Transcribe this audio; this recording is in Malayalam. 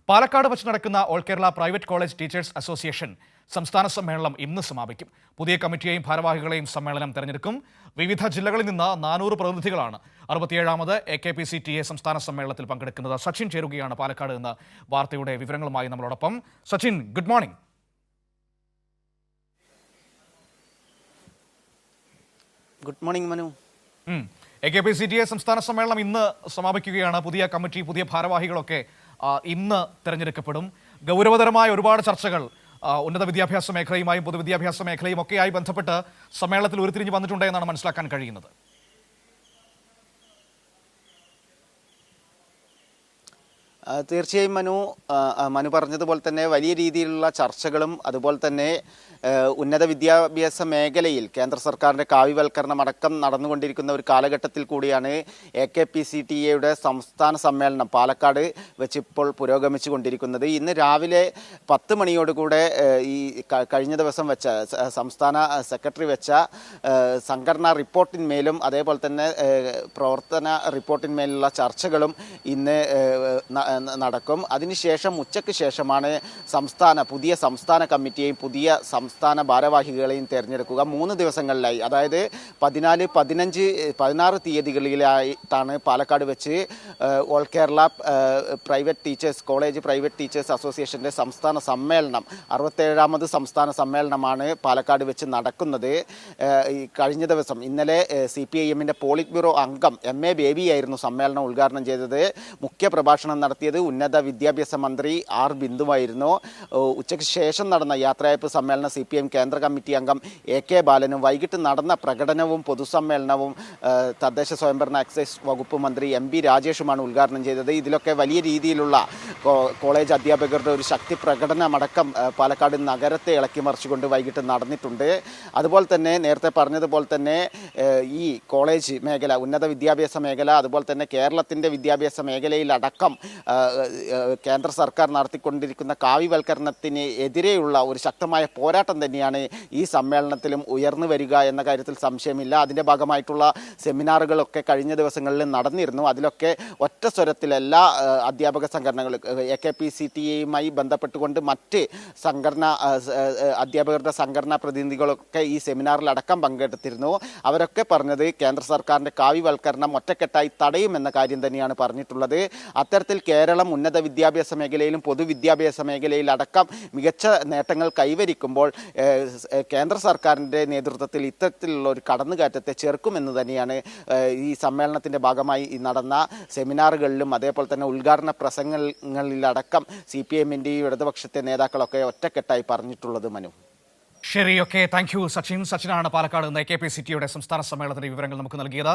പാലക്കാട് വച്ച് നടക്കുന്ന all Kerala private college teachers association സംസ്ഥാന സമ്മേളനം ഇന്ന് സമാപിക്കും. പുതിയ കമ്മിറ്റിയെയും ഭാരവാഹികളെയും സമ്മേളനം തെരഞ്ഞെടുക്കും. വിവിധ ജില്ലകളിൽ നിന്ന് 400 പ്രതിനിധികളാണ് 67ാമത് AKPCTA സംസ്ഥാന സമ്മേളനത്തിൽ പങ്കെടുക്കുന്നത്. സച്ചിൻ ചേരുകയാണ് പാലക്കാട് നിന്ന് വാർത്തയുടെ വിവരങ്ങളുമായി നമ്മളോടൊപ്പം. Sachin, good morning. Good morning Manu. AKPCTA സംസ്ഥാന സമ്മേളനം ഇന്ന് സമാപിക്കുകയാണ്. പുതിയ കമ്മിറ്റി, പുതിയ ഭാരവാഹികളൊക്കെ ഇന്ന് തെരഞ്ഞെടുക്കപ്പെടും. ഗൗരവതരമായ ഒരുപാട് ചർച്ചകൾ ഉന്നത വിദ്യാഭ്യാസ മേഖലയുമായും പൊതുവിദ്യാഭ്യാസ മേഖലയും ഒക്കെയായി ബന്ധപ്പെട്ട് സമ്മേളനത്തിൽ ഉരുത്തിരിഞ്ഞ് വന്നിട്ടുണ്ട് എന്നാണ് മനസ്സിലാക്കാൻ കഴിയുന്നത്. തീർച്ചയായും മനു പറഞ്ഞതുപോലെ തന്നെ വലിയ രീതിയിലുള്ള ചർച്ചകളും അതുപോലെ തന്നെ ഉന്നത വിദ്യാഭ്യാസ മേഖലയിൽ കേന്ദ്ര സർക്കാരിൻ്റെ കാവ്യവൽക്കരണം അടക്കം നടന്നുകൊണ്ടിരിക്കുന്ന ഒരു കാലഘട്ടത്തിൽ കൂടിയാണ് AKPCTA സംസ്ഥാന സമ്മേളനം പാലക്കാട് വെച്ച് ഇപ്പോൾ പുരോഗമിച്ചു കൊണ്ടിരിക്കുന്നത്. ഇന്ന് രാവിലെ 10 മണിയോടുകൂടെ ഈ കഴിഞ്ഞ ദിവസം വെച്ച സംസ്ഥാന സെക്രട്ടറി വെച്ച സംഘടനാ റിപ്പോർട്ടിന്മേലും അതേപോലെ തന്നെ പ്രവർത്തന റിപ്പോർട്ടിന്മേലുള്ള ചർച്ചകളും ഇന്ന് നടക്കും. അതിനുശേഷം ഉച്ചയ്ക്ക് ശേഷമാണ് പുതിയ സംസ്ഥാന കമ്മിറ്റിയെയും പുതിയ സംസ്ഥാന ഭാരവാഹികളെയും തിരഞ്ഞെടുക്കുക. 3 ദിവസങ്ങളിലായി, അതായത് 14, 15, 16 തീയതികളിലായിട്ടാണ് പാലക്കാട് വെച്ച് ഓൾ കേരള പ്രൈവറ്റ് ടീച്ചേഴ്സ് അസോസിയേഷൻ്റെ സംസ്ഥാന സമ്മേളനം 67ാമത് സംസ്ഥാന സമ്മേളനമാണ് പാലക്കാട് വെച്ച് നടക്കുന്നത്. കഴിഞ്ഞ ദിവസം ഇന്നലെ CPIMൻ്റെ പോളിറ്റ് ബ്യൂറോ അംഗം MA ബേബിയായിരുന്നു സമ്മേളനം ഉദ്ഘാടനം ചെയ്തത്. മുഖ്യ പ്രഭാഷണം നടത്തിയത് ഉന്നത വിദ്യാഭ്യാസ മന്ത്രി R ബിന്ദുവായിരുന്നു. ഉച്ചയ്ക്ക് ശേഷം നടന്ന യാത്രയയപ്പ് സമ്മേളനം CPIM കേന്ദ്ര കമ്മിറ്റി അംഗം AK ബാലനും, വൈകിട്ട് നടന്ന പ്രകടനവും പൊതുസമ്മേളനവും തദ്ദേശ സ്വയംഭരണ എക്സൈസ് വകുപ്പ് മന്ത്രി MB രാജേഷുമാണ് ഉദ്ഘാടനം ചെയ്തത്. ഇതിലൊക്കെ വലിയ രീതിയിലുള്ള കോളേജ് അധ്യാപകരുടെ ഒരു ശക്തി പ്രകടനമടക്കം പാലക്കാട് നഗരത്തെ ഇളക്കി മറിച്ചുകൊണ്ട് വൈകിട്ട് നടന്നിട്ടുണ്ട്. അതുപോലെ തന്നെ നേരത്തെ പറഞ്ഞതുപോലെ തന്നെ ഈ കോളേജ് മേഖല, ഉന്നത വിദ്യാഭ്യാസ മേഖല, അതുപോലെ തന്നെ കേരളത്തിൻ്റെ വിദ്യാഭ്യാസ മേഖലയിലടക്കം കേന്ദ്ര സർക്കാർ നടത്തിക്കൊണ്ടിരിക്കുന്ന കാവ്യവൽക്കരണത്തിന് എതിരെയുള്ള ഒരു ശക്തമായ പോരാട്ടം തന്നെയാണ് ഈ സമ്മേളനത്തിലും ഉയർന്നു വരിക എന്ന കാര്യത്തിൽ സംശയമില്ല. അതിൻ്റെ ഭാഗമായിട്ടുള്ള സെമിനാറുകളൊക്കെ കഴിഞ്ഞ ദിവസങ്ങളിൽ നടന്നിരുന്നു. അതിലൊക്കെ ഒറ്റ സ്വരത്തിൽ എല്ലാ അധ്യാപക സംഘടനകളും AKPCTA ബന്ധപ്പെട്ടുകൊണ്ട് മറ്റ് അധ്യാപകരുടെ സംഘടനാ പ്രതിനിധികളൊക്കെ ഈ സെമിനാറിൽ അടക്കം പങ്കെടുത്തിരുന്നു. അവരൊക്കെ പറഞ്ഞത് കേന്ദ്ര സർക്കാരിൻ്റെ കാവ്യവൽക്കരണം ഒറ്റക്കെട്ടായി തടയുമെന്ന കാര്യം തന്നെയാണ് പറഞ്ഞിട്ടുള്ളത്. അത്തരത്തിൽ കേരളം ഉന്നത വിദ്യാഭ്യാസ മേഖലയിലും പൊതുവിദ്യാഭ്യാസ മേഖലയിലടക്കം മികച്ച നേട്ടങ്ങൾ കൈവരിക്കുമ്പോൾ കേന്ദ്ര സർക്കാരിൻ്റെ നേതൃത്വത്തിൽ ഇത്തരത്തിലുള്ള ഒരു കടന്നുകയറ്റത്തെ ചെറുക്കുമെന്ന് തന്നെയാണ് ഈ സമ്മേളനത്തിൻ്റെ ഭാഗമായി നടന്ന സെമിനാറുകളിലും അതേപോലെ തന്നെ ഉദ്ഘാടന പ്രസംഗങ്ങളിലടക്കം CPIMൻ്റെയും ഇടതുപക്ഷത്തെ നേതാക്കളൊക്കെ ഒറ്റക്കെട്ടായി പറഞ്ഞിട്ടുള്ളത്. മനു, ശരി, ഓക്കെ, താങ്ക് യു സച്ചിൻ. സച്ചിനാണ് പാലക്കാട് നിന്ന് AKPCTA സംസ്ഥാന സമ്മേളനത്തിന്റെ വിവരങ്ങൾ നമുക്ക് നൽകിയത്.